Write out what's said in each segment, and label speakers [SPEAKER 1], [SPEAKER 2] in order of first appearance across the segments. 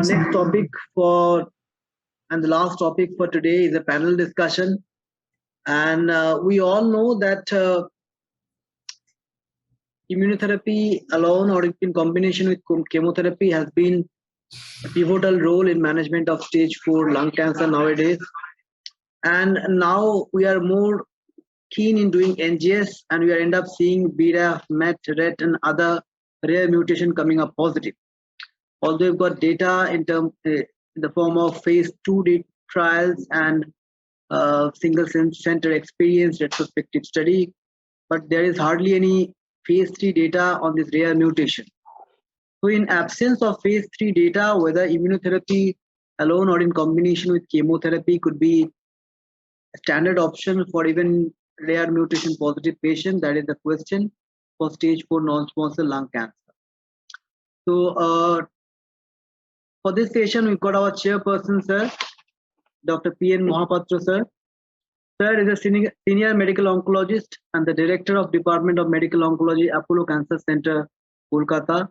[SPEAKER 1] Our next topic and the last topic for today is a panel discussion. And we all know that immunotherapy alone or in combination with chemotherapy has been a pivotal role in management of stage 4 lung cancer nowadays. And now we are more keen in doing NGS, and we end up seeing BRAF, MET, RET, and other rare mutation coming up positive. Although we've got data in the form of phase 2 trials and single center experience retrospective study, but there is hardly any phase 3 data on this rare mutation. So in absence of phase 3 data, whether immunotherapy alone or in combination with chemotherapy could be a standard option for even rare mutation positive patient, that is the question for stage 4 non-small cell lung cancer. So for this session, we've got our chairperson, sir, Dr. P.N. Mohapatra, sir. Sir is a senior medical oncologist and the director of Department of Medical Oncology, Apollo Cancer Center, Kolkata.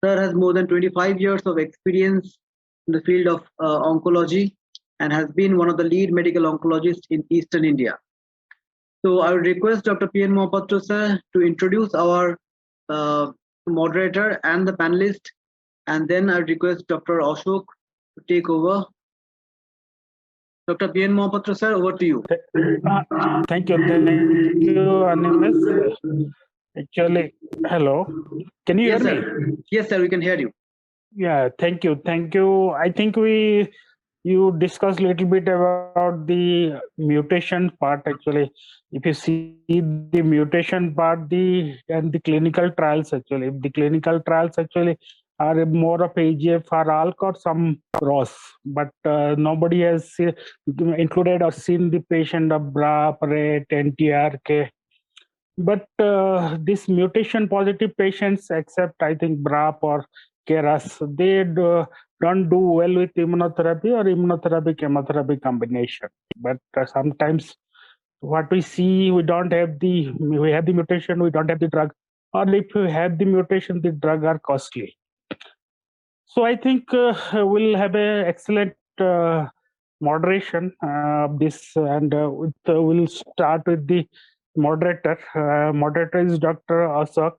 [SPEAKER 1] Sir has more than 25 years of experience in the field of oncology and has been one of the lead medical oncologists in Eastern India. So I would request Dr. P.N. Mohapatra, sir, to introduce our moderator and the panelist, and then I would request Dr. Ashok to take over. Dr. P.N. Mohapatra, sir, over to you.
[SPEAKER 2] Thank you. Thank you, Animus. Actually, hello. Can you
[SPEAKER 1] Yes,
[SPEAKER 2] hear
[SPEAKER 1] sir.
[SPEAKER 2] me?
[SPEAKER 1] Yes, sir, we can hear you.
[SPEAKER 2] Yeah, thank you. Thank you. I think you discussed a little bit about the mutation part. Actually, if you see the mutation part, and the clinical trials, actually, the clinical trials actually are more of EGFR ALK or some ROS, but nobody has included or seen the patient of BRAF, RET, NTRK. But this mutation positive patients, except I think BRAF or KRAS, they don't do well with immunotherapy or immunotherapy chemotherapy combination. But sometimes what we see, we have the mutation, we don't have the drug, or if we have the mutation, the drug are costly. So I think we'll have an excellent moderation of this, and we'll start with the moderator. Moderator is Dr. Ashok,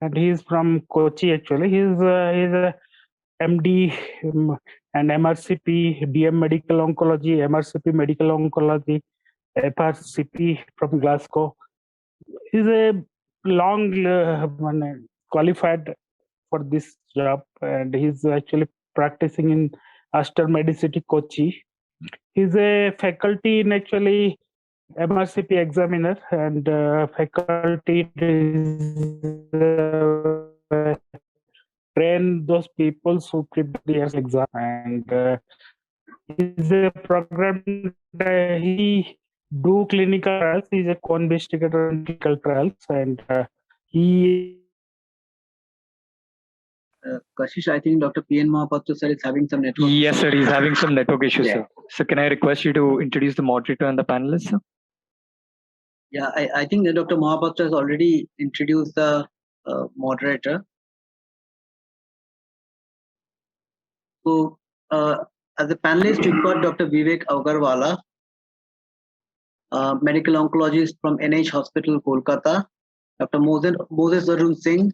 [SPEAKER 2] and he is from Kochi. Actually, he's a MD and MRCP, DM Medical Oncology, MRCP Medical Oncology, FRCP from Glasgow. He's a long qualified for this job, and he's actually practicing in Aster Medicity, Kochi. He's a faculty in actually MRCP examiner and faculty train those people who keep the exam, and he's a program. He do clinical trials. He's a co-investigator in clinical trials, and he.
[SPEAKER 1] Kashish, I think Dr. P.N. Mohapatra sir is having some network.
[SPEAKER 3] Yes, sir. He's having some network issues, sir. So can I request you to introduce the moderator and the panelists, sir?
[SPEAKER 1] Yeah, I think that Dr. Mohapatra has already introduced the moderator. So as a panelist, we've got Dr. Vivek Agarwala, medical oncologist from NH Hospital, Kolkata. Dr. Moses Arun Singh,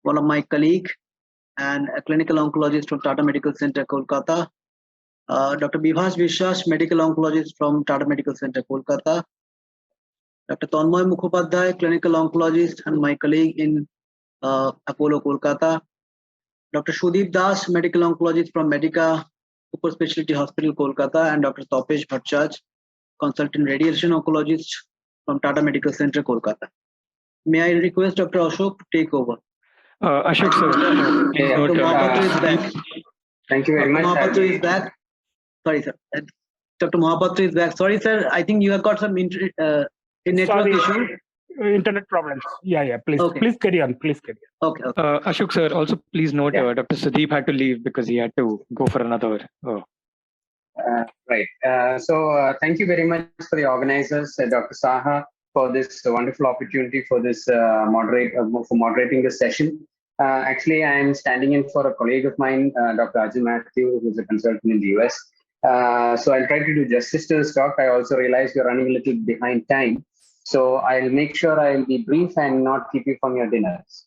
[SPEAKER 1] one of my colleagues, and a clinical oncologist from Tata Medical Center, Kolkata. Dr. Bibhash Vishwas, medical oncologist from Tata Medical Center, Kolkata. Dr. Tanmoy Mukhopadhyay, clinical oncologist and my colleague in Apollo, Kolkata. Dr. Shudeep Das, medical oncologist from Medica Super Specialty Hospital, Kolkata, and Dr. Topesh Bhattacharya, consultant radiation oncologist from Tata Medical Center, Kolkata. May I request Dr. Ashok to take over?
[SPEAKER 3] Ashok, sir.
[SPEAKER 1] Dr. Mohapatra is back.
[SPEAKER 4] Thank you very much.
[SPEAKER 1] Mohapatra is back. Sorry, sir. Dr. Mohapatra is back. Sorry, sir. I think you have got some network issue.
[SPEAKER 2] Internet problems. Yeah. Please,
[SPEAKER 1] okay.
[SPEAKER 2] Please carry on. Please carry on.
[SPEAKER 1] Okay.
[SPEAKER 3] Ashok, sir. Also, please note, Dr. Sudeep had to leave because he had to go for another.
[SPEAKER 4] Right. So thank you very much for the organizers, Dr. Saha, for this wonderful opportunity for this moderating this session. Actually, I am standing in for a colleague of mine, Dr. Ajay Matthew, who's a consultant in the US. So I'll try to do justice to this talk. I also realize we're running a little behind time. So I'll make sure I'll be brief and not keep you from your dinners.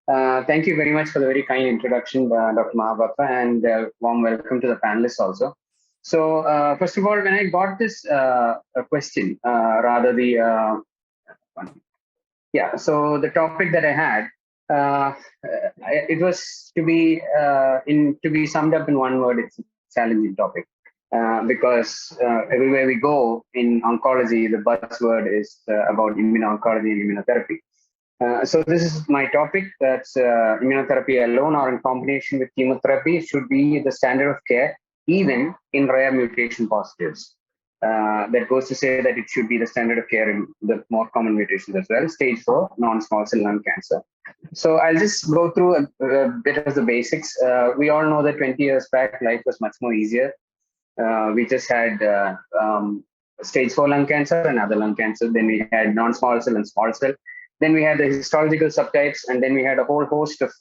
[SPEAKER 4] Thank you very much for the very kind introduction, Dr. Mahabatra, and warm welcome to the panelists also. So first of all, when I got this question, so the topic that I had, it was to be summed up in one word. It's a challenging topic because everywhere we go in oncology, the buzzword is about immuno-oncology and immunotherapy. So this is my topic. That's immunotherapy alone or in combination with chemotherapy should be the standard of care, even in rare mutation positives. That goes to say that it should be the standard of care in the more common mutations as well, stage 4 non-small cell lung cancer. So I'll just go through a bit of the basics. We all know that 20 years back, life was much more easier. We just had stage 4 lung cancer and other lung cancer. Then we had non-small cell and small cell. Then we had the histological subtypes, and then we had a whole host of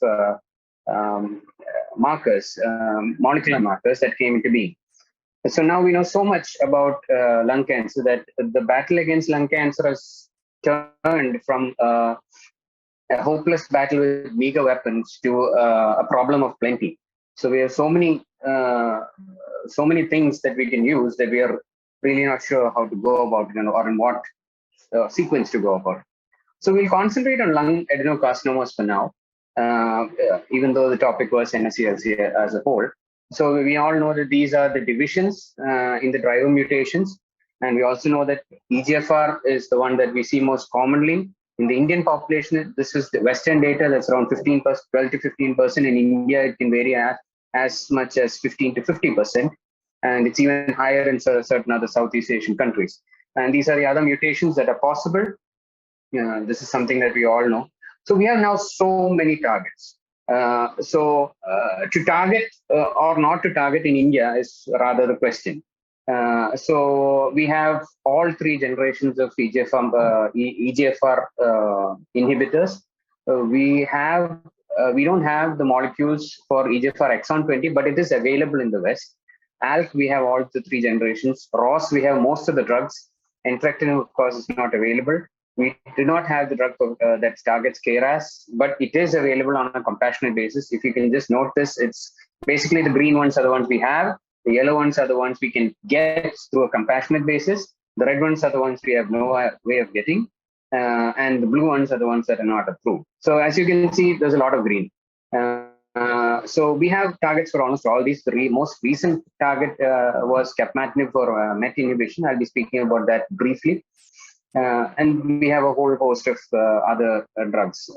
[SPEAKER 4] markers, molecular markers that came into being. So now we know so much about lung cancer that the battle against lung cancer has turned from a hopeless battle with meager weapons to a problem of plenty. So we have so many things that we can use that we are really not sure how to go about, or in what sequence to go about. So we'll concentrate on lung adenocarcinomas for now, even though the topic was NSCLC as a whole. So we all know that these are the divisions in the driver mutations. And we also know that EGFR is the one that we see most commonly. In the Indian population, this is the Western data, that's around 15%, 12 to 15%. In India, it can vary as much as 15 to 50%. And it's even higher in certain other Southeast Asian countries. And these are the other mutations that are possible. This is something that we all know. So we have now so many targets. To target or not to target in India is rather the question. So we have all 3 generations of EGFR inhibitors. We don't have the molecules for EGFR exon 20, but it is available in the West. ALK, we have all the 3 generations. ROS, we have most of the drugs. Entrectinib, of course, is not available. We do not have the drug that targets KRAS, but it is available on a compassionate basis. If you can just note this, it's basically the green ones are the ones we have. The yellow ones are the ones we can get through a compassionate basis. The red ones are the ones we have no way of getting. And the blue ones are the ones that are not approved. So as you can see, there's a lot of green. So we have targets for almost all these. The most recent target was capmatinib for MET inhibition. I'll be speaking about that briefly. And we have a whole host of other drugs.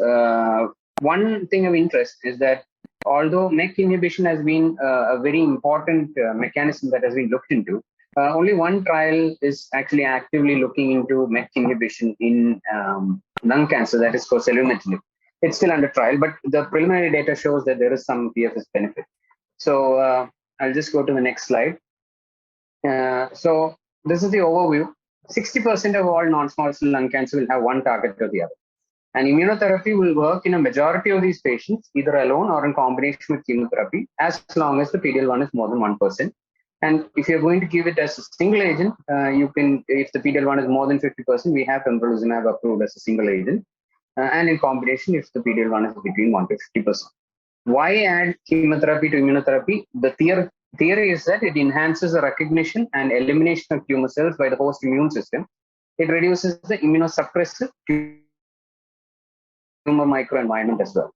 [SPEAKER 4] One thing of interest is that although MEK inhibition has been a very important mechanism that has been looked into, only one trial is actually actively looking into MEK inhibition in lung cancer, that is for selumetinib. It's still under trial, but the preliminary data shows that there is some PFS benefit. So I'll just go to the next slide. So this is the overview. 60% of all non-small cell lung cancer will have one target or the other. And immunotherapy will work in a majority of these patients, either alone or in combination with chemotherapy, as long as the PD-L1 is more than 1%. And if you're going to give it as a single agent, you can, if the PD-L1 is more than 50%, we have pembrolizumab approved as a single agent. And in combination, if the PD-L1 is between 1 to 50%. Why add chemotherapy to immunotherapy? The theory is that it enhances the recognition and elimination of tumor cells by the host immune system. It reduces the immunosuppressive tumor microenvironment as well.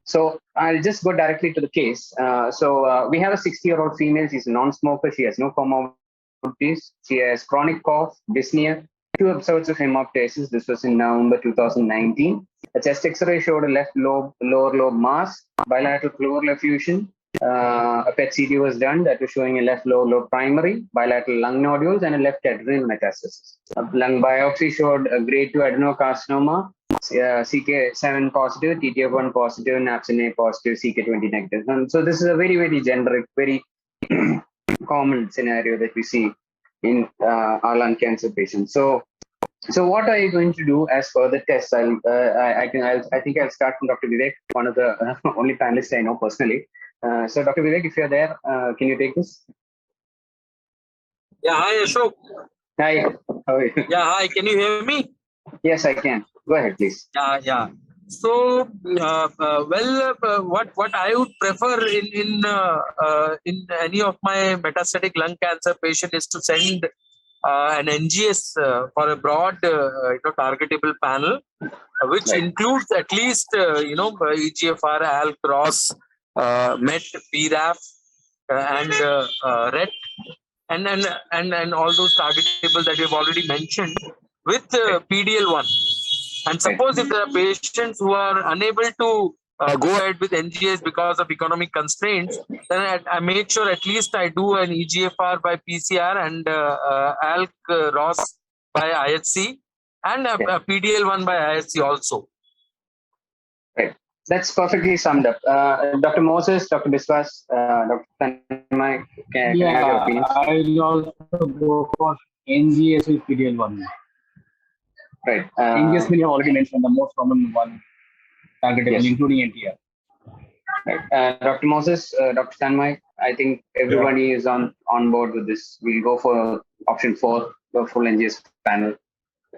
[SPEAKER 4] So I'll just go directly to the case. We have a 60-year-old female. She's a non-smoker. She has no comorbidities. She has chronic cough, dyspnea, 2 episodes of hemoptysis. This was in November 2019. A chest X-ray showed a left lobe, lower lobe mass, bilateral pleural effusion. A PET CT was done that was showing a left lower lobe primary, bilateral lung nodules, and a left adrenal metastasis. A lung biopsy showed a grade 2 adenocarcinoma, CK7 positive, TTF1 positive, NAPSIN-A positive, CK20 negative. And so this is a very, very generic, very common scenario that we see in our lung cancer patients. So So what are you going to do as for the tests? I think I'll start from Dr. Vivek, one of the only panelists I know personally. So Dr. Vivek, if you're there, can you take this?
[SPEAKER 5] Yeah, hi Ashok.
[SPEAKER 4] Hi, how are you?
[SPEAKER 5] Yeah, hi, can you hear me?
[SPEAKER 4] Yes, I can. Go ahead, please.
[SPEAKER 5] Yeah. So, what I would prefer in any of my metastatic lung cancer patient is to send an NGS for a broad, targetable panel, which
[SPEAKER 4] Right.
[SPEAKER 5] includes at least EGFR, ALK, ROS, MET, BRAF, and RET, and all those targetable that we've already mentioned with PDL1. And suppose if there are patients who are unable to go ahead with NGS because of economic constraints, then I make sure at least I do an EGFR by PCR and ALK ROS by IHC and a PDL1 by IHC also.
[SPEAKER 4] Right. That's perfectly summed up. Dr. Moses, Dr. Biswas, Dr. Tanmay, can I have your opinions?
[SPEAKER 6] I'll also go for NGS with PDL1.
[SPEAKER 4] Right.
[SPEAKER 6] NGS we have already mentioned the most common one targetable,
[SPEAKER 4] Yes.
[SPEAKER 6] including NTR.
[SPEAKER 4] Right. Dr. Moses, Dr. Tanmay, I think everybody is on board with this. We'll go for option 4, the full NGS panel.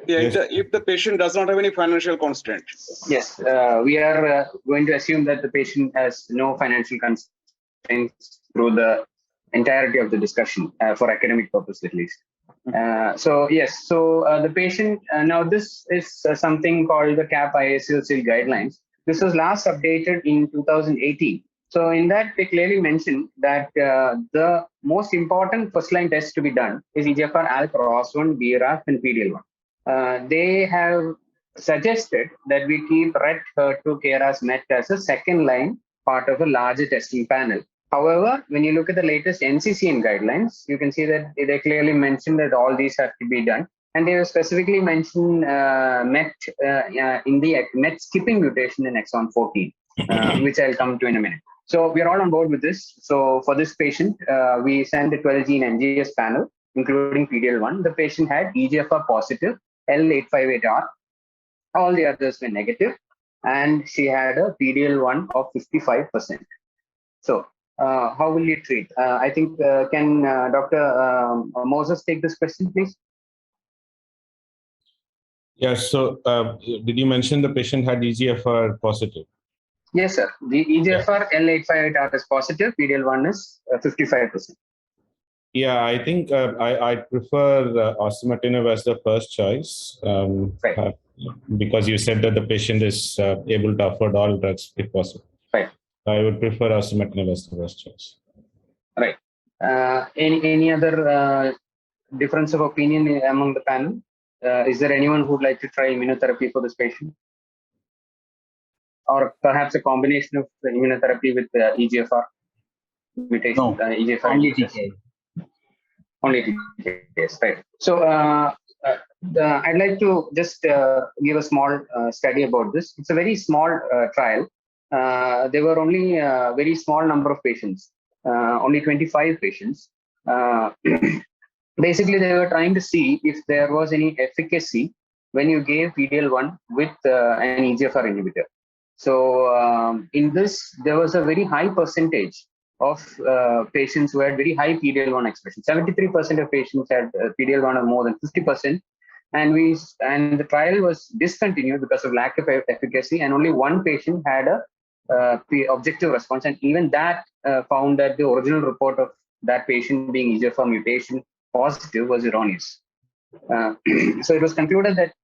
[SPEAKER 7] Yeah,
[SPEAKER 8] Yes.
[SPEAKER 7] if the patient does not have any financial constraint.
[SPEAKER 4] Yes, we are going to assume that the patient has no financial constraints through the entirety of the discussion for academic purpose at least. So yes, so the patient, now this is something called the CAP ISLC guidelines. This was last updated in 2018. So in that they clearly mentioned that the most important first line test to be done is EGFR, ALK, ROS1, BRAF and PDL1. They have suggested that we keep RET, HER2, KRAS, MET as a second line part of a larger testing panel. However, when you look at the latest NCCN guidelines, you can see that they clearly mention that all these have to be done. And they have specifically mentioned MET in the MET skipping mutation in exon 14, which I'll come to in a minute. So we are all on board with this. So for this patient, we sent a 12-gene NGS panel, including PDL1. The patient had EGFR positive, L858R. All the others were negative, and she had a PDL1 of 55%. So how will you treat? I think, can Dr. Moses take this question, please?
[SPEAKER 8] Yes. So, did you mention the patient had EGFR positive?
[SPEAKER 4] Yes, sir. The EGFR L858R is positive, PDL1 is 55%.
[SPEAKER 8] Yeah, I think I prefer osimertinib as the first choice,
[SPEAKER 4] Right.
[SPEAKER 8] because you said that the patient is able to afford all drugs if possible.
[SPEAKER 4] Right.
[SPEAKER 8] I would prefer osimertinib as the first choice.
[SPEAKER 4] Right. Any other difference of opinion among the panel? Is there anyone who would like to try immunotherapy for this patient? Or perhaps a combination of the immunotherapy with EGFR mutation?
[SPEAKER 6] No,
[SPEAKER 4] EGFR
[SPEAKER 6] only
[SPEAKER 4] mutation.
[SPEAKER 6] TKI.
[SPEAKER 4] Only TKI, yes, right. So I'd like to just give a small study about this. It's a very small trial. There were only a very small number of patients, only 25 patients. Basically, they were trying to see if there was any efficacy when you gave PDL1 with an EGFR inhibitor. So in this, there was a very high percentage of patients who had very high PDL1 expression. 73% of patients had PDL1 of more than 50%. And the trial was discontinued because of lack of efficacy, and only one patient had a objective response, and even that found that the original report of that patient being EGFR mutation positive was erroneous. So it was concluded that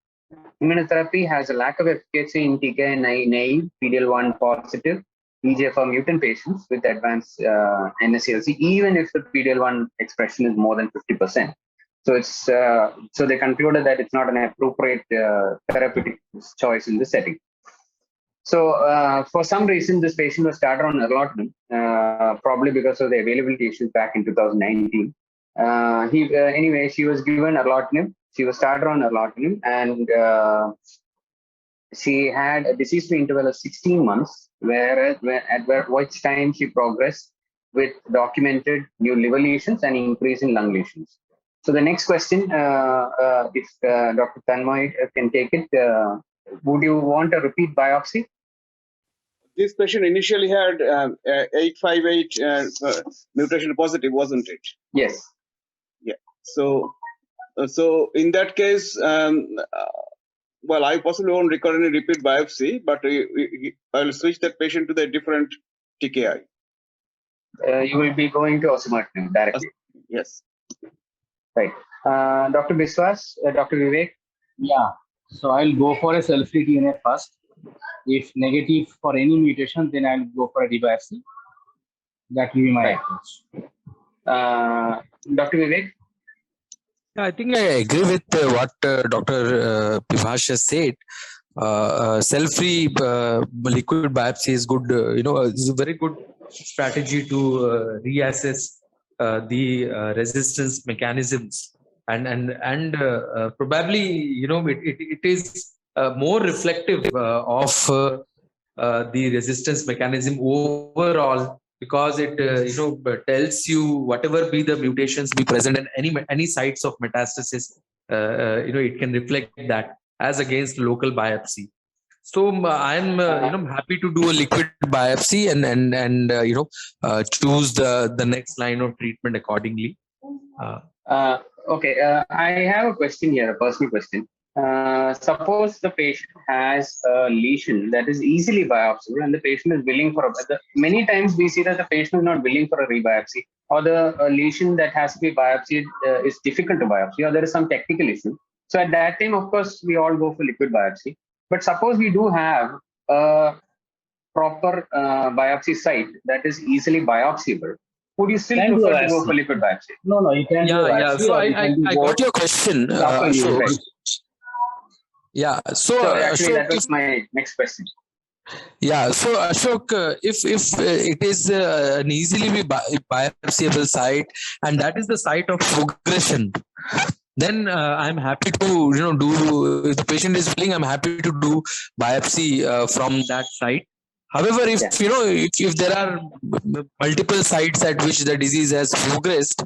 [SPEAKER 4] immunotherapy has a lack of efficacy in TKI naive PDL1 positive EGFR mutant patients with advanced NSCLC, even if the PDL1 expression is more than 50%. So it's so they concluded that it's not an appropriate therapeutic choice in this setting. So for some reason, this patient was started on erlotinib, probably because of the availability issues back in 2019. Anyway, she was given erlotinib. She was started on erlotinib, and she had a disease-free interval of 16 months, at which time she progressed with documented new liver lesions and increase in lung lesions. So the next question, if Dr. Tanmoy can take it, would you want a repeat biopsy?
[SPEAKER 7] This patient initially had 858 mutation positive, wasn't it?
[SPEAKER 4] Yes.
[SPEAKER 7] Yeah. So in that case, well, I possibly won't record any repeat biopsy, but I will switch that patient to the different TKI.
[SPEAKER 4] You will be going to osimertinib directly.
[SPEAKER 7] Yes.
[SPEAKER 4] Right. Dr. Biswas, Dr. Vivek?
[SPEAKER 6] Yeah. So I'll go for a cell-free DNA first. If negative for any mutation, then I'll go for a biopsy. That will be my approach.
[SPEAKER 4] Dr. Vivek?
[SPEAKER 5] I think I agree with what Dr. Pivash has said. Cell-free liquid biopsy is good. Is a very good strategy to reassess the resistance mechanisms, and probably it is more reflective of the resistance mechanism overall, because it tells you whatever be the mutations be present in any sites of metastasis, it can reflect that as against local biopsy. So I'm happy to do a liquid biopsy and choose the next line of treatment accordingly.
[SPEAKER 4] Okay, I have a question here, a personal question. Suppose the patient has a lesion that is easily biopsiable and the patient is willing for many times we see that the patient is not willing for a rebiopsy, or the lesion that has to be biopsied is difficult to biopsy, or there is some technical issue. So at that time, of course, we all go for liquid biopsy. But suppose we do have a proper biopsy site that is easily biopsiable, would you still prefer to go for liquid biopsy?
[SPEAKER 6] No, you can do biopsy.
[SPEAKER 5] So I got your question.
[SPEAKER 4] Right.
[SPEAKER 5] Yeah. So
[SPEAKER 4] actually, that was my next question.
[SPEAKER 5] Yeah. So Ashok, if it is an easily biopsiable site, and that is the site of progression, then I'm happy to do. If the patient is willing, I'm happy to do biopsy from that site. However, if there are multiple sites at which the disease has progressed,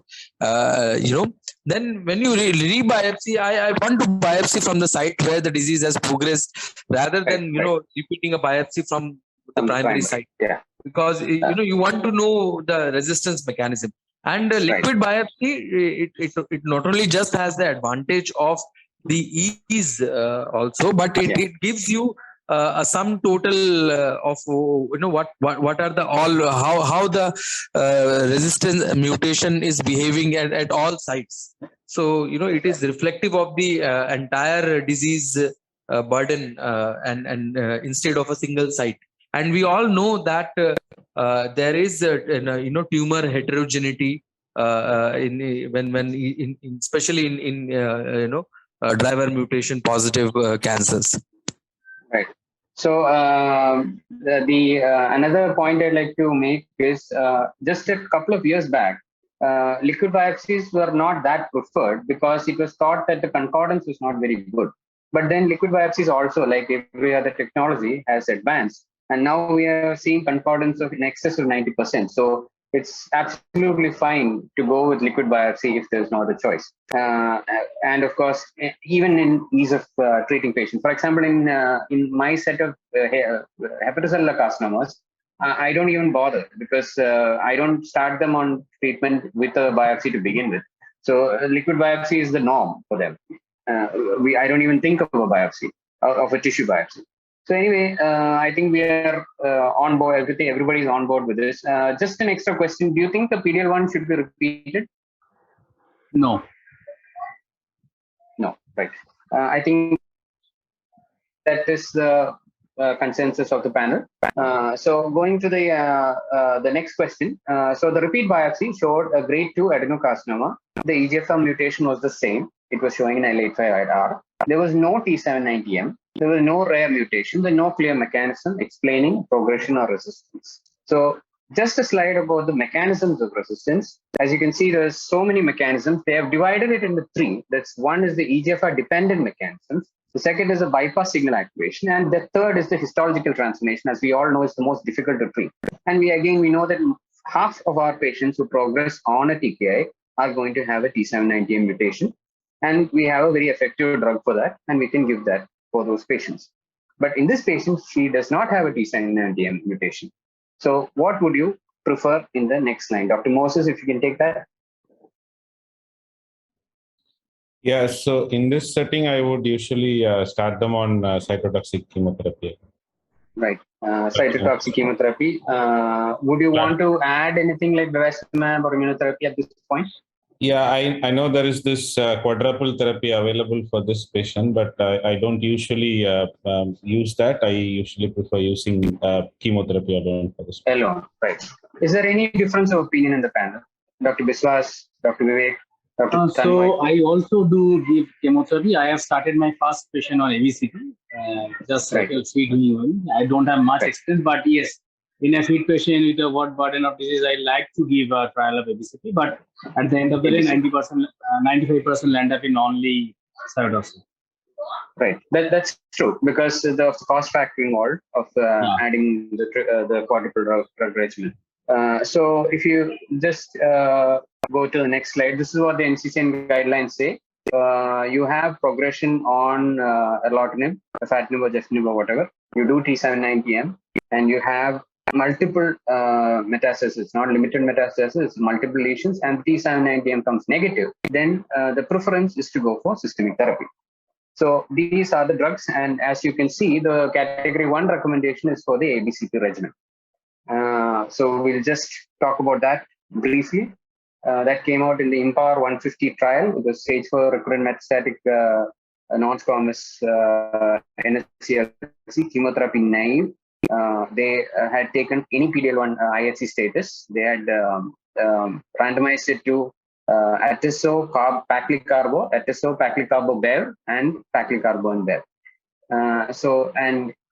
[SPEAKER 5] then when you re-biopsy, I want to biopsy from the site where the disease has progressed, rather than repeating a biopsy from the primary site.
[SPEAKER 4] Yeah.
[SPEAKER 5] Because you want to know the resistance mechanism. And liquid biopsy, it not only just has the advantage of the ease also, but it gives you a sum total of what are the how the resistance mutation is behaving at all sites. So it is reflective of the entire disease burden, and instead of a single site. And we all know that there is tumor heterogeneity especially in driver mutation positive cancers.
[SPEAKER 4] Right. So another point I'd like to make is just a couple of years back, liquid biopsies were not that preferred because it was thought that the concordance was not very good. But then liquid biopsies also, like every other technology, has advanced. And now we are seeing concordance of in excess of 90%. So it's absolutely fine to go with liquid biopsy if there's no other choice. And of course, even in ease of treating patients. For example, in my set of hepatocellular carcinomas, I don't even bother because I don't start them on treatment with a biopsy to begin with. So liquid biopsy is the norm for them. I don't even think of a biopsy, of a tissue biopsy. So anyway, I think we are on board. Everybody's on board with this. Just an extra question: do you think the PD-L1 should be repeated?
[SPEAKER 6] No.
[SPEAKER 4] No, right. I think that is the consensus of the panel. So going to the next question. So the repeat biopsy showed a grade 2 adenocarcinoma. The EGFR mutation was the same. It was showing in L858R. There was no T790M. There was no rare mutation. There was no clear mechanism explaining progression or resistance. So just a slide about the mechanisms of resistance. As you can see, there's so many mechanisms. They have divided it into three. That's one is the EGFR dependent mechanisms. The second is the bypass signal activation. And the third is the histological transformation. As we all know, is the most difficult to treat. And we know that half of our patients who progress on a TKI are going to have a T790M mutation. And we have a very effective drug for that, and we can give that for those patients. But in this patient, she does not have a T790M mutation. So what would you prefer in the next line? Dr. Moses, if you can take that.
[SPEAKER 8] Yeah, so in this setting, I would usually start them on cytotoxic chemotherapy.
[SPEAKER 4] Right, cytotoxic chemotherapy. Would you want to add anything like bevacizumab or immunotherapy at this point?
[SPEAKER 8] Yeah, I know there is this quadruple therapy available for this patient, but I don't usually use that. I usually prefer using chemotherapy alone for this patient.
[SPEAKER 4] Alone, right. Is there any difference of opinion in the panel? Dr. Biswas, Dr. Vivek, Dr.
[SPEAKER 6] So I also do give chemotherapy. I have started my first patient on ABCP, just
[SPEAKER 4] Right.
[SPEAKER 6] sweet doing. I don't have much experience, but yes, in a fit patient with a wide burden of disease, I like to give a trial of ABCP. But at the end of the day, 90%, 95% land up in only cytotoxic.
[SPEAKER 4] Right, that's true, because the cost factor involved of adding the quadruple drug regimen. So if you just go to the next slide, this is what the NCCN guidelines say. You have progression on erlotinib, afatinib or gefitinib or whatever. You do T790M, and you have multiple metastasis, not limited metastasis, multiple lesions, and T790M comes negative. Then the preference is to go for systemic therapy. So these are the drugs, and as you can see, the category 1 recommendation is for the ABCP regimen. So we'll just talk about that briefly. That came out in the IMpower 150 trial, the stage 4 recurrent metastatic non-squamous NSCLC chemotherapy naive. They had taken any PD-L1 IHC status. They had randomized it to atezo, paclicarbo, atezo, paclicarbo, bev, and paclicarbo and bev.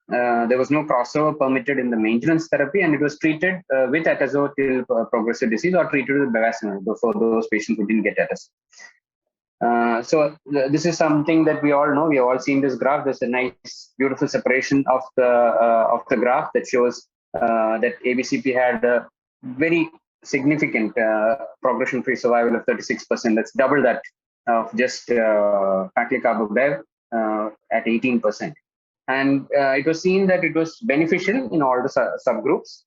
[SPEAKER 4] There was no crossover permitted in the maintenance therapy, and it was treated with atezo till progressive disease, or treated with bevacizumab for those patients who didn't get atezo. This is something that we all know. We have all seen this graph. There's a nice, beautiful separation of the graph that shows that ABCP had a very significant progression-free survival of 36%. That's double that of just paclicarbo-bev at 18%. And it was seen that it was beneficial in all the subgroups.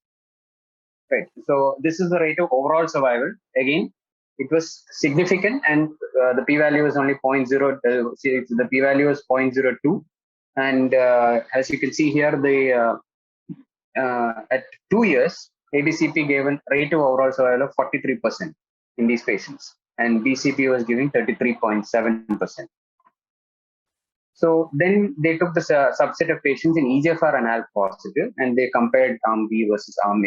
[SPEAKER 4] Right. So this is the rate of overall survival. Again, it was significant, and the p-value was only 0.0. The p-value was 0.02. And as you can see here, at 2 years, ABCP gave a rate of overall survival of 43% in these patients, and BCP was giving 33.7%. So then they took the subset of patients in EGFR and ALK positive, and they compared arm B versus arm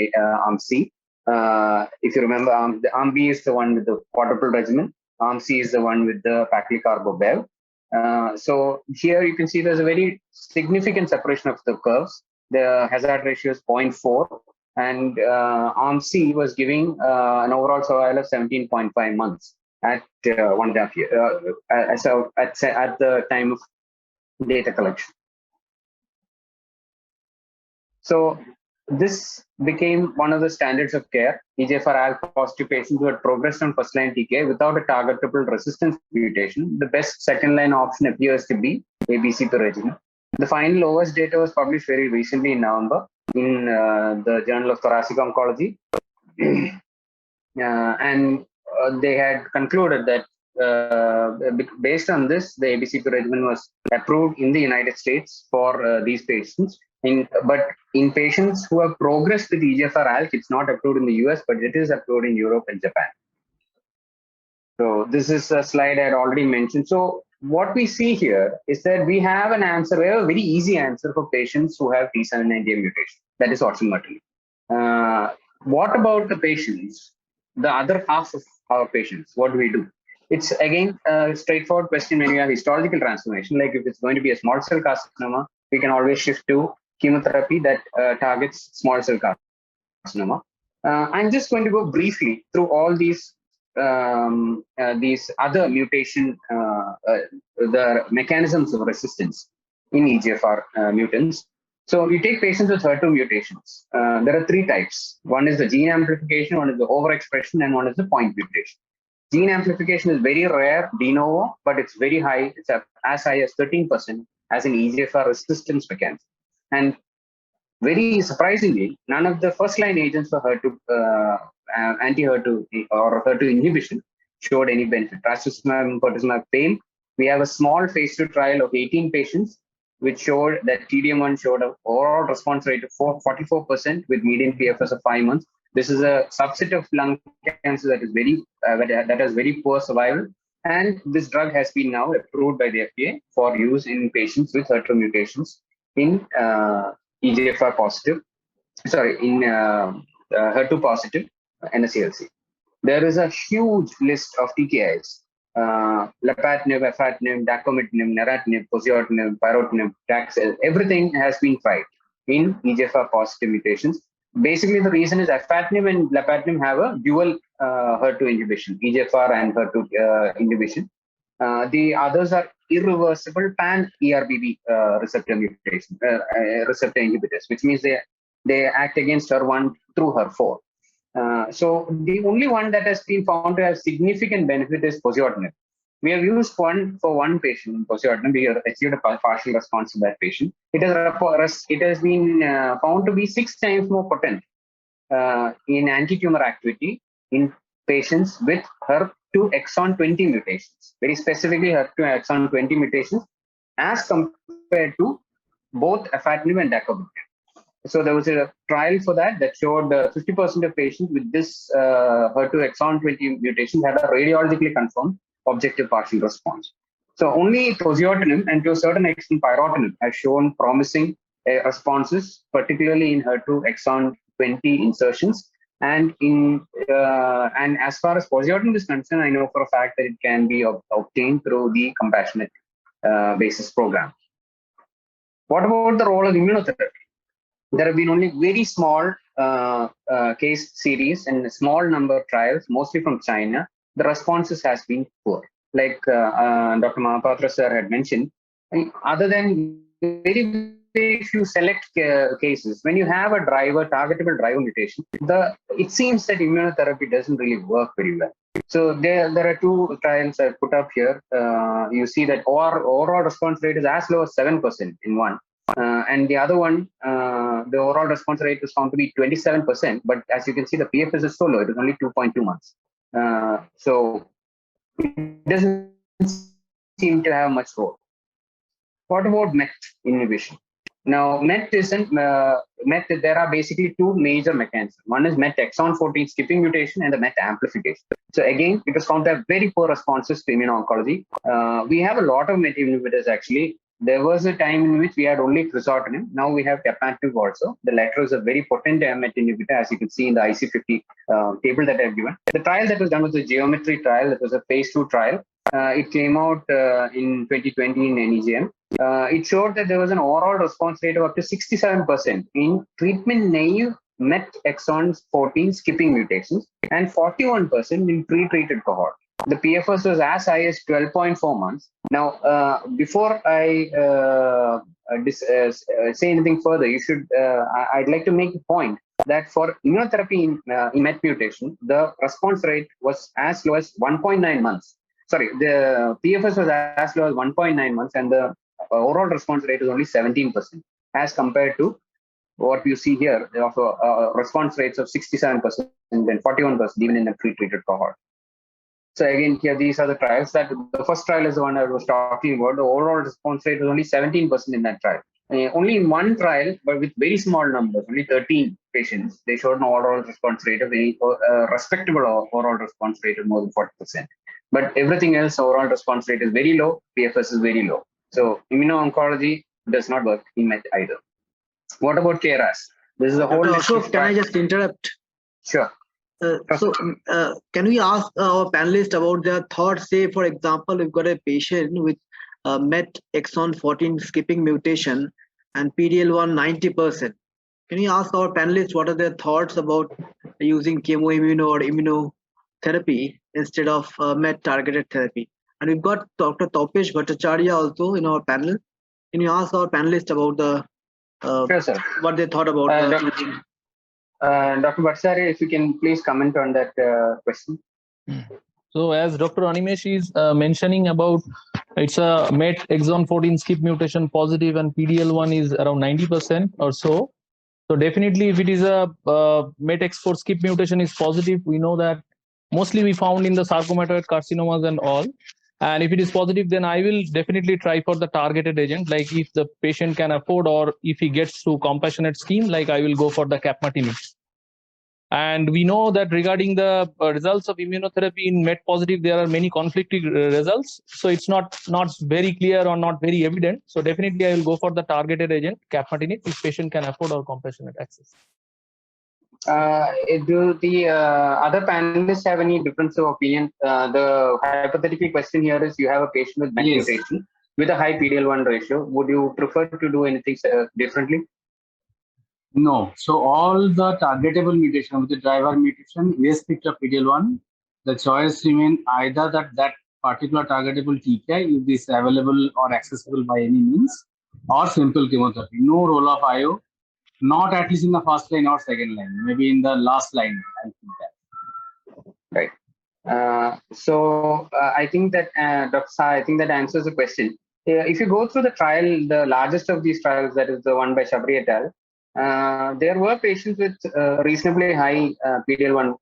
[SPEAKER 4] C. If you remember, arm B is the one with the quadruple regimen. Arm C is the one with the paclicarbo-bev. So here you can see there's a very significant separation of the curves. The hazard ratio is 0.4, and arm C was giving an overall survival of 17.5 months at 1.5 years. So at the time of data collection. So this became one of the standards of care. EGFR ALK positive patients who had progressed on first-line TKI without a targetable resistance mutation, the best second-line option appears to be ABCP regimen. The final OS data was published very recently in November in the Journal of Thoracic Oncology. And they had concluded that based on this, the ABCP regimen was approved in the United States for these patients. But in patients who have progressed with EGFR ALK, it's not approved in the US, but it is approved in Europe and Japan. So this is a slide I had already mentioned. So what we see here is that we have an answer, we have a very easy answer for patients who have T790M mutation. That is oximetry. What about the patients, the other half of our patients? What do we do? It's again a straightforward question when you have histological transformation. Like if it's going to be a small cell carcinoma, we can always shift to chemotherapy that targets small cell carcinoma. I'm just going to go briefly through all these other mutation, the mechanisms of resistance in EGFR mutants. So you take patients with HER2 mutations. There are 3 types. One is the gene amplification, one is the overexpression, and one is the point mutation. Gene amplification is very rare, de novo, but it's very high. It's as high as 13% as an EGFR resistance mechanism. And very surprisingly, none of the first-line agents for HER2, anti-HER2 or HER2 inhibition showed any benefit. Trastuzumab and pertuzumab failed. We have a small phase 2 trial of 18 patients, which showed that TDM1 showed an overall response rate of 44% with median PFS of 5 months. This is a subset of lung cancer that is that has very poor survival, and this drug has been now approved by the FDA for use in patients with HER2 mutations in EGFR positive, in HER2 positive NSCLC. There is a huge list of TKIs. Lapatinib, afatinib, dacomitinib, neratinib, poziotinib, pyrotinib, Taxol, everything has been tried in EGFR positive mutations. Basically, the reason is afatinib and lapatinib have a dual HER2 inhibition, EGFR and HER2 inhibition. The others are irreversible pan-ERBB receptor mutation, receptor inhibitors, which means they act against HER1 through HER4. So the only one that has been found to have significant benefit is poziotinib. We have used one for one patient in poziotinib. We achieved a partial response to that patient. It has been found to be 6 times more potent in anti-tumor activity in patients with HER2 exon 20 mutations, very specifically HER2 exon 20 mutations, as compared to both afatinib and dacomitinib. So there was a trial for that showed 50% of patients with this HER2 exon 20 mutation had a radiologically confirmed objective partial response. So only poziotinib and to a certain extent pyrotinib have shown promising responses, particularly in HER2 exon 20 insertions. And as far as poziotinib is concerned, I know for a fact that it can be obtained through the compassionate basis program. What about the role of immunotherapy? There have been only very small case series and a small number of trials, mostly from China. The responses has been poor. Like Dr. Mahapatra sir had mentioned, other than very few select cases, when you have a targetable driver mutation, it seems that immunotherapy doesn't really work very well. So there are 2 trials I put up here. You see that overall response rate is as low as 7% in one. And the other one, the overall response rate was found to be 27%, but as you can see, the PFS is so low, it is only 2.2 months. So it doesn't seem to have much role. What about MET inhibition? Now, MET isn't, there are basically 2 major mechanisms. One is MET exon 14 skipping mutation and the MET amplification. So again, it was found to have very poor responses to immuno-oncology. We have a lot of MET inhibitors actually. There was a time in which we had only crizotinib. Now we have capmatinib also. The latter is a very potent MET inhibitor, as you can see in the IC50 table that I have given. The trial that was done was a geometry trial. It was a phase 2 trial. It came out in 2020 in NEJM. It showed that there was an overall response rate of up to 67% in treatment-naive MET exon 14 skipping mutations and 41% in pre-treated cohort. The PFS was as high as 12.4 months. Now, before I say anything further, I'd like to make a point that for immunotherapy in MET mutation, the response rate was as low as 1.9 months. Sorry, the PFS was as low as 1.9 months, and the overall response rate is only 17%, as compared to what you see here of response rates of 67% and then 41% even in the pre-treated cohort. So again, here these are the trials. That the first trial is the one I was talking about. The overall response rate was only 17% in that trial. Only in one trial, but with very small numbers, only 13 patients, they showed an overall response rate of respectable overall response rate of more than 40%. But everything else, overall response rate is very low. PFS is very low. So immuno-oncology does not work in MET either. What about KRAS? This is a whole.
[SPEAKER 1] Ashok, can I just interrupt?
[SPEAKER 4] Sure.
[SPEAKER 1] Can we ask our panelists about their thoughts? Say, for example, we've got a patient with MET exon 14 skipping mutation and PD-L1 90%. Can you ask our panelists what are their thoughts about using chemoimmuno or immunotherapy instead of MET targeted therapy? And we've got Dr. Taupesh Bhattacharya also in our panel. Can you ask our panelists about
[SPEAKER 4] sure, sir.
[SPEAKER 1] What they thought about using?
[SPEAKER 4] Dr. Bhattacharya, if you can please comment on that question.
[SPEAKER 9] So as Dr. Animesh is mentioning about, it's a MET exon 14 skip mutation positive and PDL1 is around 90% or so. So definitely if it is a MET X4 skip mutation is positive, we know that mostly we found in the sarcomatoid carcinomas and all. And if it is positive, then I will definitely try for the targeted agent, like if the patient can afford or if he gets through compassionate scheme, like I will go for the capmatinib. And we know that regarding the results of immunotherapy in MET positive, there are many conflicting results. So it's not very clear or not very evident. So definitely I will go for the targeted agent, capmatinib, if patient can afford or compassionate access.
[SPEAKER 4] Do the other panelists have any difference of opinion? The hypothetical question here is, you have a patient with MET mutation with a high PDL1 ratio. Would you prefer to do anything differently?
[SPEAKER 6] No. So all the targetable mutation with the driver mutation, irrespective of PDL1, the choice remain either that particular targetable TKI is available or accessible by any means, or simple chemotherapy. No role of IO, not at least in the first line or second line, maybe in the last line. I think that.
[SPEAKER 4] Right. I think that Dr. Shah, I think that answers the question. If you go through the trial, the largest of these trials, that is the one by Shabri et al., there were patients with reasonably high PDL1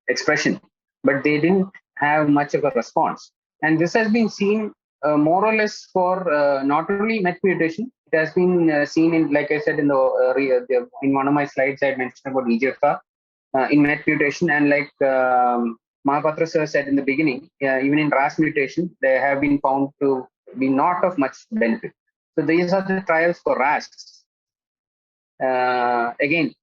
[SPEAKER 4] expression, but they didn't have much of a response. And this has been seen more or less for not only MET mutation. It has been seen in, like I said in in one of my slides, I mentioned about EGFR in MET mutation, and like Mahapatra sir said in the beginning, even in RAS mutation, they have been found to be not of much benefit. So these are the trials for RAS. Again,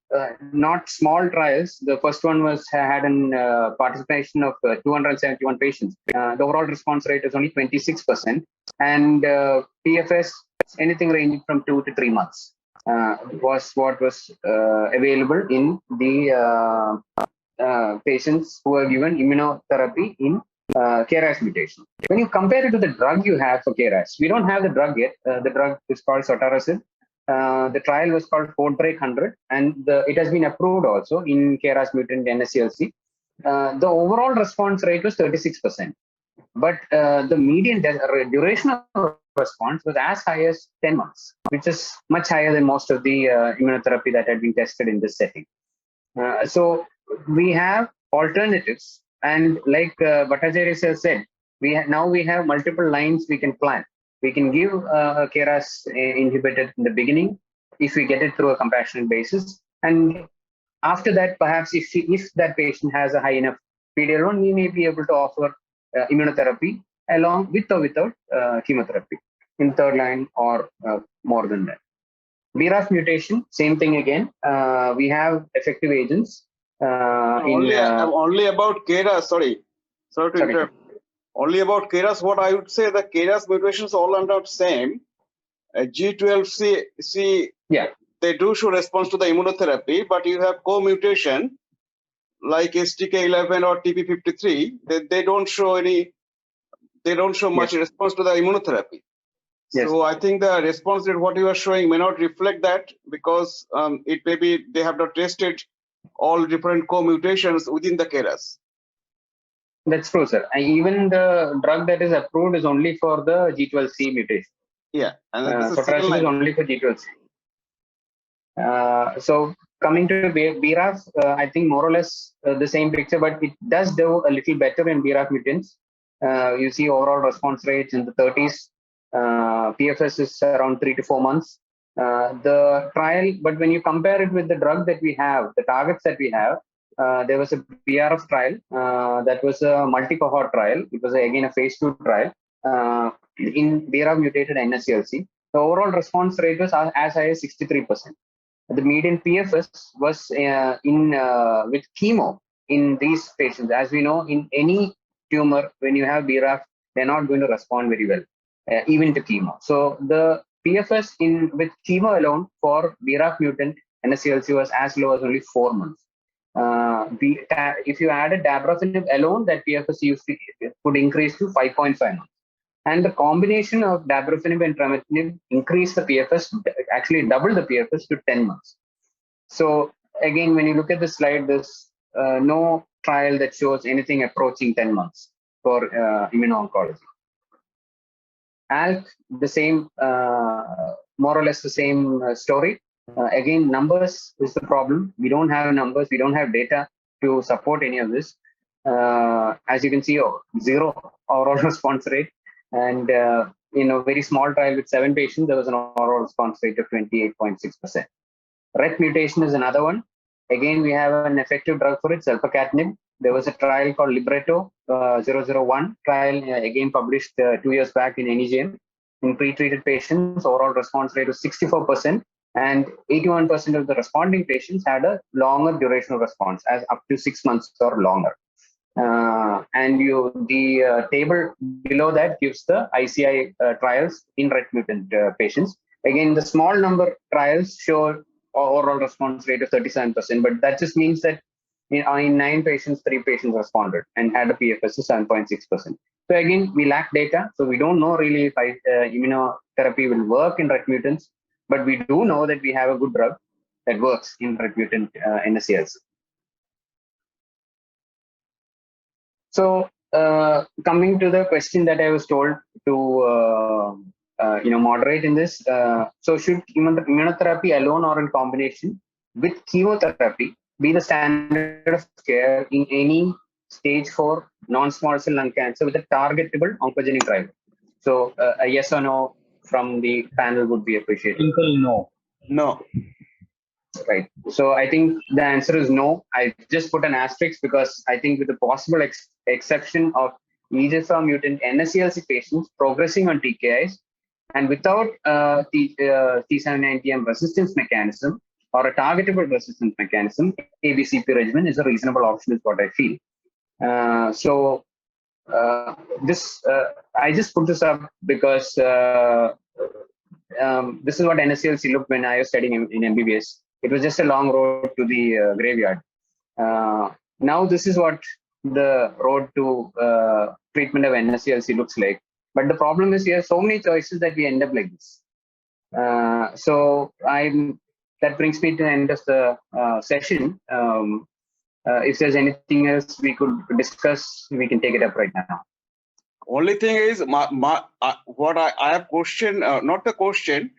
[SPEAKER 4] not small trials. The first one had an participation of 271 patients. The overall response rate is only 26%, and PFS anything ranging from 2 to 3 months was what was available in the patients who were given immunotherapy in KRAS mutation. When you compare it to the drug you have for KRAS, we don't have the drug yet. The drug is called sotorasib. The trial was called Fortbreak 100, and it has been approved also in KRAS mutant NSCLC. The overall response rate was 36%, but the median duration of response was as high as 10 months, which is much higher than most of the immunotherapy that had been tested in this setting. So we have alternatives, and like Bhattacharya sir said, now we have multiple lines we can plan. We can give a KRAS inhibitor in the beginning if we get it through a compassionate basis, and after that, perhaps if that patient has a high enough PDL1, we may be able to offer immunotherapy along with or without chemotherapy in third line or more than that. BRAF mutation, same thing again. We have effective agents.
[SPEAKER 7] Only about KRAS, sorry to interrupt. Only about KRAS, what I would say, the KRAS mutations all are not same. G12C, they do show response to the immunotherapy, but you have co-mutation like STK11 or TP53. They don't show much response to the immunotherapy. Yes. So I think the response rate what you are showing may not reflect that, because it may be they have not tested all different co-mutations within the KRAS.
[SPEAKER 4] That's true, sir. And even the drug that is approved is only for the G12C mutation.
[SPEAKER 7] Yeah, and
[SPEAKER 4] sotorasib is only for G12C. So coming to BRAF, I think more or less the same picture, but it does do a little better in BRAF mutants. You see overall response rates in the 30s. PFS is around 3 to 4 months. The trial, but when you compare it with the drug that we have, the targets that we have, there was a BRF trial that was a multi-cohort trial. It was again a phase 2 trial in BRAF mutated NSCLC. The overall response rate was as high as 63%. The median PFS was with chemo in these patients. As we know, in any tumor, when you have BRAF, they're not going to respond very well, even to chemo. So the PFS with chemo alone for BRAF mutant NSCLC was as low as only 4 months. If you added dabrafenib alone, that PFS could increase to 5.5 months. And the combination of dabrafenib and trametinib increased the PFS, actually doubled the PFS to 10 months. So again, when you look at the slide, there's no trial that shows anything approaching 10 months for immuno-oncology. ALK, the same, more or less the same story. Again, numbers is the problem. We don't have numbers. We don't have data to support any of this. As you can see, 0 overall response rate. And in a very small trial with 7 patients, there was an overall response rate of 28.6%. RET mutation is another one. Again, we have an effective drug for it, selpercatinib. There was a trial called Libretto 001 trial, again published 2 years back in NEJM. In pre-treated patients, overall response rate was 64%, and 81% of the responding patients had a longer duration of response, as up to 6 months or longer. And the table below that gives the ICI trials in RET mutant patients. Again, the small number trials show overall response rate of 37%, but that just means that in 9 patients, 3 patients responded and had a PFS of 7.6%. So again, we lack data, so we don't know really if immunotherapy will work in RET mutants, but we do know that we have a good drug that works in RET mutant NSCLC. So coming to the question that I was told to moderate in this, so should immunotherapy alone or in combination with chemotherapy be the standard of care in any stage 4 non-small cell lung cancer with a targetable oncogenic driver? So a yes or no from the panel would be appreciated.
[SPEAKER 6] Simple no.
[SPEAKER 7] No.
[SPEAKER 4] Right. So I think the answer is no. I just put an asterisk because I think with the possible exception of EGFR mutant NSCLC patients progressing on TKIs and without T790M resistance mechanism or a targetable resistance mechanism, ABCP regimen is a reasonable option, is what I feel. I just put this up because this is what NSCLC looked when I was studying in MBBS. It was just a long road to the graveyard. Now this is what the road to treatment of NSCLC looks like. But the problem is we have so many choices that we end up like this. That brings me to the end of the session. If there's anything else we could discuss, we can take it up right now.
[SPEAKER 7] Only thing is, what I have question, not the question,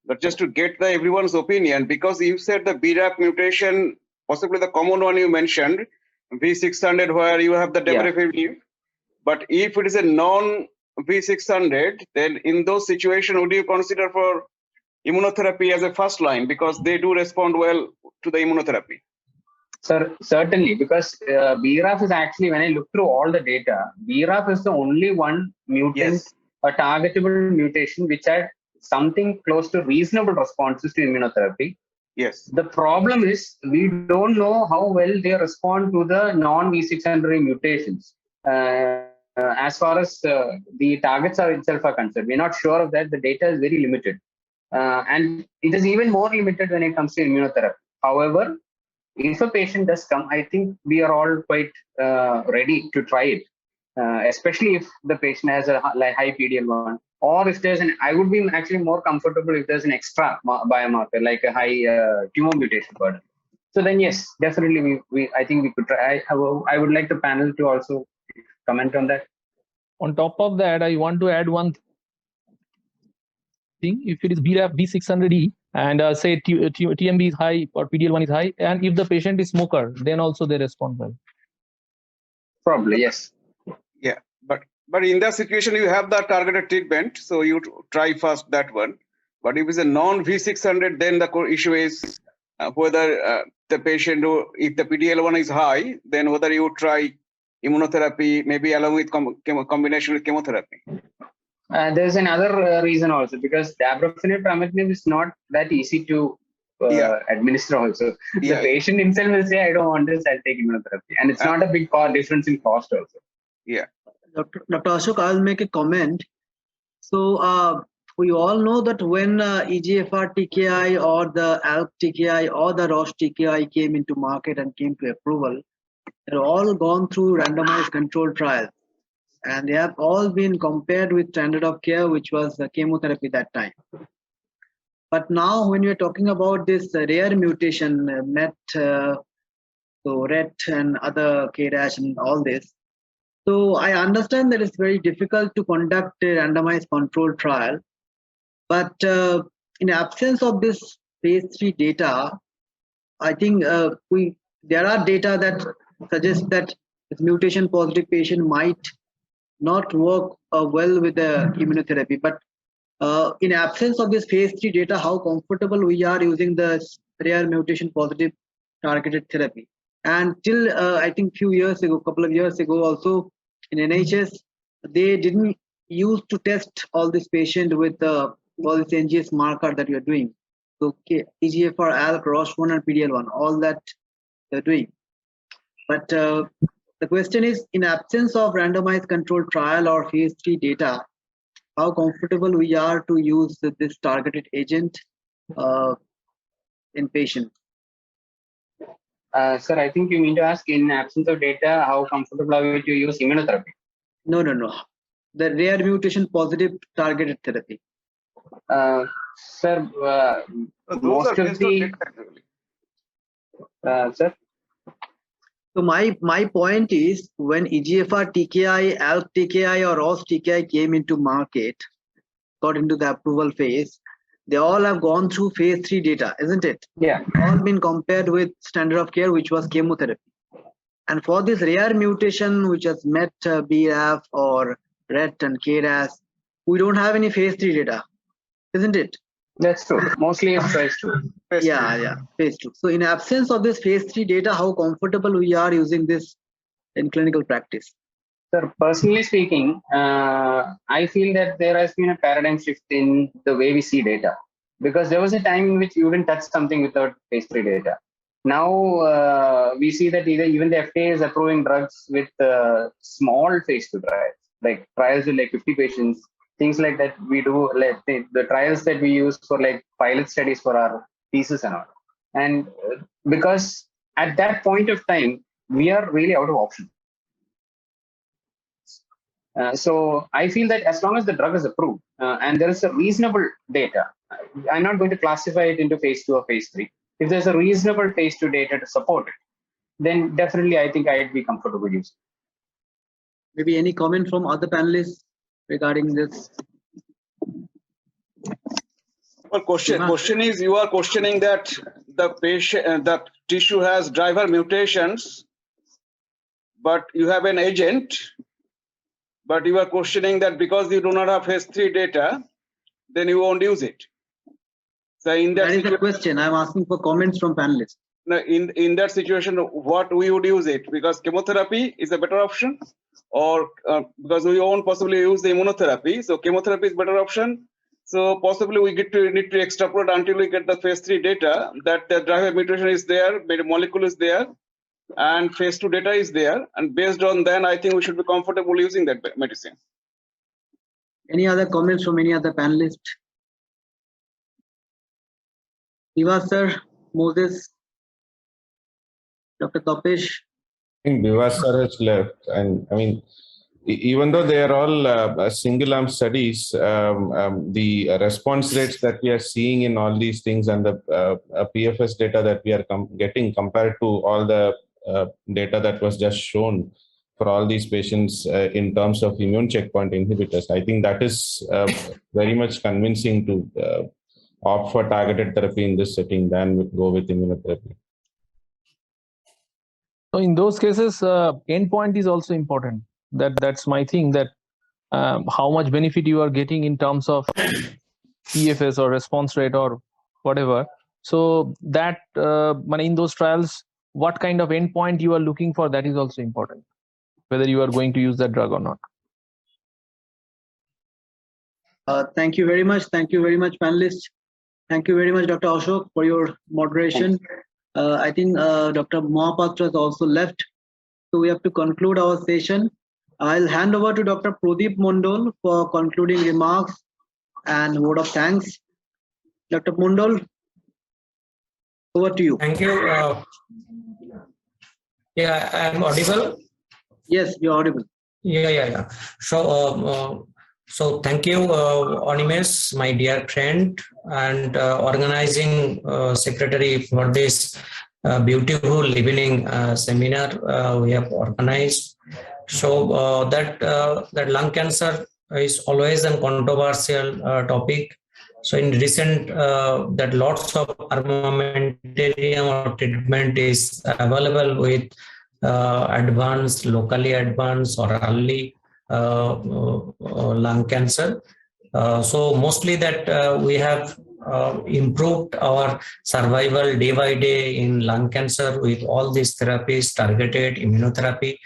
[SPEAKER 7] but just to get everyone's opinion, because you said the BRAF mutation, possibly the common one you mentioned, V600, where you have the dabrafenib. But if it is a non-V600, then in those situations, would you consider for immunotherapy as a first line, because they do respond well to the immunotherapy?
[SPEAKER 4] Sir, certainly, because BRAF is actually, when I look through all the data, BRAF is the only one mutant, a targetable mutation, which had something close to reasonable responses to immunotherapy.
[SPEAKER 7] Yes.
[SPEAKER 4] The problem is we don't know how well they respond to the non-V600 mutations. As far as the targets are itself are concerned, we're not sure of that. The data is very limited. And it is even more limited when it comes to immunotherapy. However, if a patient does come, I think we are all quite ready to try it, especially if the patient has a high PD-L1, or if there's I would be actually more comfortable if there's an extra biomarker like a high tumor mutation burden. So then, yes, definitely, I think we could try. I would like the panel to also comment on that.
[SPEAKER 9] On top of that, I want to add one thing. If it is BRAF V600E and say TMB is high or PDL1 is high, and if the patient is smoker, then also they respond well.
[SPEAKER 4] Probably, yes.
[SPEAKER 7] Yeah, but in that situation, you have the targeted treatment, so you try first that one. But if it's a non-V600, then the issue is whether the patient, if the PDL1 is high, then whether you try immunotherapy, maybe along with combination with chemotherapy.
[SPEAKER 4] There's another reason also, because dabrafenib trametinib is not that easy to administer also. The patient himself will say, I don't want this, I'll take immunotherapy. And it's not a big difference in cost also.
[SPEAKER 7] Yeah.
[SPEAKER 1] Dr. Ashok, I'll make a comment. So we all know that when EGFR TKI or the ALK TKI or the Roche TKI came into market and came to approval, they're all gone through randomized controlled trials. And they have all been compared with standard of care, which was chemotherapy that time. But now when you're talking about this rare mutation, so RET and other KRAS and all this. So I understand that it's very difficult to conduct a randomized controlled trial, but in absence of this phase 3 data, I think there are data that suggest that this mutation positive patient might not work well with the immunotherapy. But in absence of this phase 3 data, how comfortable we are using the rare mutation positive targeted therapy. And till I think couple of years ago also in NHS, they didn't use to test all this patient with all this NGS marker that we are doing. So EGFR, ALK, ROS1 and PDL1, all that they're doing. But the question is, in absence of randomized controlled trial or phase 3 data, how comfortable we are to use this targeted agent in patients?
[SPEAKER 4] Sir, I think you mean to ask, in absence of data, how comfortable are we to use immunotherapy?
[SPEAKER 1] No. The rare mutation positive targeted therapy.
[SPEAKER 4] Sir, most of the sir.
[SPEAKER 1] So my point is, when EGFR TKI, ALK TKI or ROS TKI came into market, got into the approval phase, they all have gone through phase 3 data, isn't it?
[SPEAKER 4] Yeah.
[SPEAKER 1] All been compared with standard of care, which was chemotherapy. And for this rare mutation, which has met BRAF or RET and KRAS, we don't have any phase 3 data, isn't it?
[SPEAKER 4] That's true. Mostly it's phase 2.
[SPEAKER 1] Yeah, phase 2. So in absence of this phase 3 data, how comfortable we are using this in clinical practice?
[SPEAKER 4] Sir, personally speaking, I feel that there has been a paradigm shift in the way we see data. Because there was a time in which you didn't touch something without phase 3 data. Now we see that even the FDA is approving drugs with small phase 2 trials, like trials with like 50 patients, things like that. We do like the trials that we use for like pilot studies for our thesis and all. And because at that point of time, we are really out of options. So I feel that as long as the drug is approved and there is a reasonable data, I'm not going to classify it into phase 2 or phase 3. If there's a reasonable phase 2 data to support it, then definitely I think I'd be comfortable using it.
[SPEAKER 1] Maybe any comment from other panelists regarding this?
[SPEAKER 7] Well, question is, you are questioning that the patient, that tissue has driver mutations, but you have an agent, but you are questioning that because you do not have phase 3 data, then you won't use it. So in that
[SPEAKER 1] is the question. I'm asking for comments from panelists.
[SPEAKER 7] In that situation, what we would use it? Because chemotherapy is a better option, or because we won't possibly use the immunotherapy. So chemotherapy is better option. So possibly we need to extrapolate until we get the phase 3 data that the driver mutation is there, the molecule is there, and phase 2 data is there. And based on then, I think we should be comfortable using that medicine.
[SPEAKER 1] Any other comments from any other panelist? Viva sir, Moses, Dr. Kapish.
[SPEAKER 8] I think Viva sir has left, and I mean, even though they are all single arm studies, the response rates that we are seeing in all these things and the PFS data that we are getting compared to all the data that was just shown for all these patients in terms of immune checkpoint inhibitors, I think that is very much convincing to opt for targeted therapy in this setting than go with immunotherapy.
[SPEAKER 9] So in those cases, endpoint is also important. That's my thing, that how much benefit you are getting in terms of PFS or response rate or whatever. So that in those trials, what kind of endpoint you are looking for, that is also important, whether you are going to use that drug or not.
[SPEAKER 1] Thank you very much. Thank you very much, panelists. Thank you very much, Dr. Ashok, for your moderation. I think Dr. Mohapatra has also left. So we have to conclude our session. I'll hand over to Dr. Pradeep Mondal for concluding remarks and word of thanks. Dr. Mondal, over to you.
[SPEAKER 10] Thank you. Yeah, I'm audible.
[SPEAKER 1] Yes, you're audible.
[SPEAKER 10] Yeah. So thank you, Onimes, my dear friend, and organizing secretary for this beautiful evening seminar we have organized. So that lung cancer is always a controversial topic. So in recent, that lots of armamentarium or treatment is available with advanced, locally advanced or early lung cancer. So mostly that we have improved our survival day by day in lung cancer with all these therapies, targeted immunotherapy.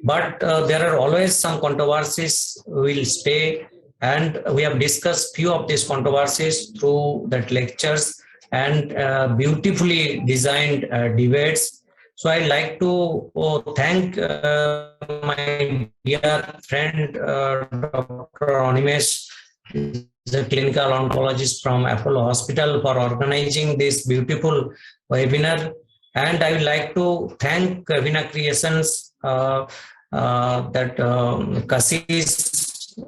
[SPEAKER 10] But there are always some controversies will stay, and we have discussed few of these controversies through that lectures and beautifully designed debates. So I like to thank my dear friend Dr. Onimesh, the clinical oncologist from Apollo Hospital, for organizing this beautiful webinar. And I would like to thank Vina Creations, Cassis,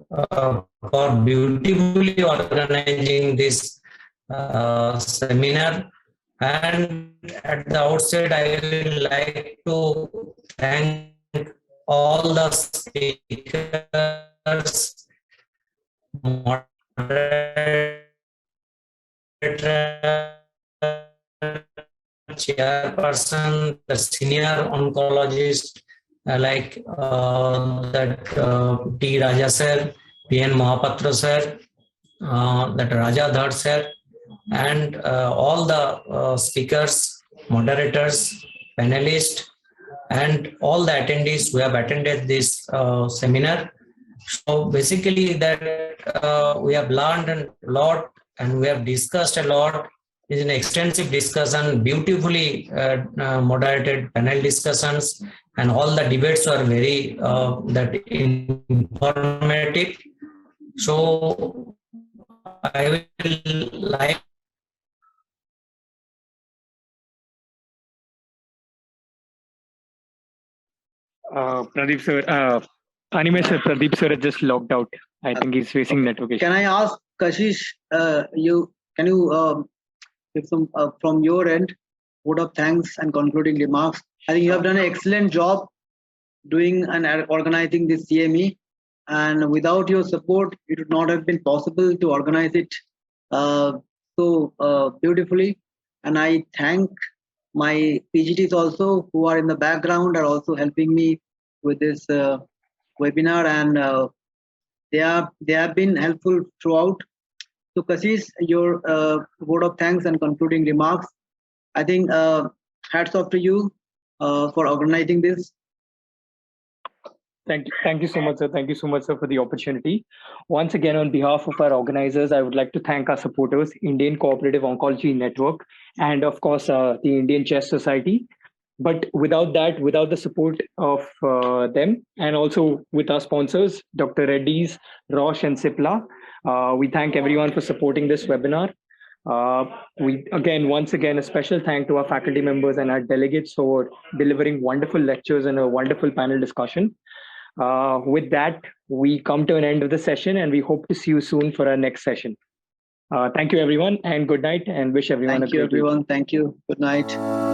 [SPEAKER 10] for beautifully organizing this seminar. And at the outset, I would like to thank all the speakers, moderator, chairperson, the senior oncologist like that T. Raja sir, P.N. Mahapatra sir, that Raja Dhar sir, and all the speakers, moderators, panelists, and all the attendees who have attended this seminar. So basically that we have learned a lot and we have discussed a lot. It's an extensive discussion, beautifully moderated panel discussions, and all the debates were very informative. So I will like
[SPEAKER 3] Pradeep sir, Animesh sir, Pradeep sir has just logged out. I think he's facing network issues.
[SPEAKER 1] Can I ask Kashish, can you give some from your end vote of thanks and concluding remarks? I think you have done an excellent job doing and organizing this CME, and without your support, it would not have been possible to organize it so beautifully. And I thank my PGTs also, who are in the background, are also helping me with this webinar, and they have been helpful throughout. So Kashish, your vote of thanks and concluding remarks. I think hats off to you for organizing this.
[SPEAKER 3] Thank you so much, sir. Thank you so much, sir, for the opportunity. Once again, on behalf of our organizers, I would like to thank our supporters, Indian Cooperative Oncology Network, and of course, the Indian Chess Society. But without that, without the support of them, and also with our sponsors, Dr. Reddy's, Roche, and Cipla, we thank everyone for supporting this webinar. Once again, a special thank to our faculty members and our delegates for delivering wonderful lectures and a wonderful panel discussion. With that, we come to an end of the session, and we hope to see you soon for our next session. Thank you, everyone, and good night, and wish everyone a great week.
[SPEAKER 1] Thank you, everyone. Thank you. Good night.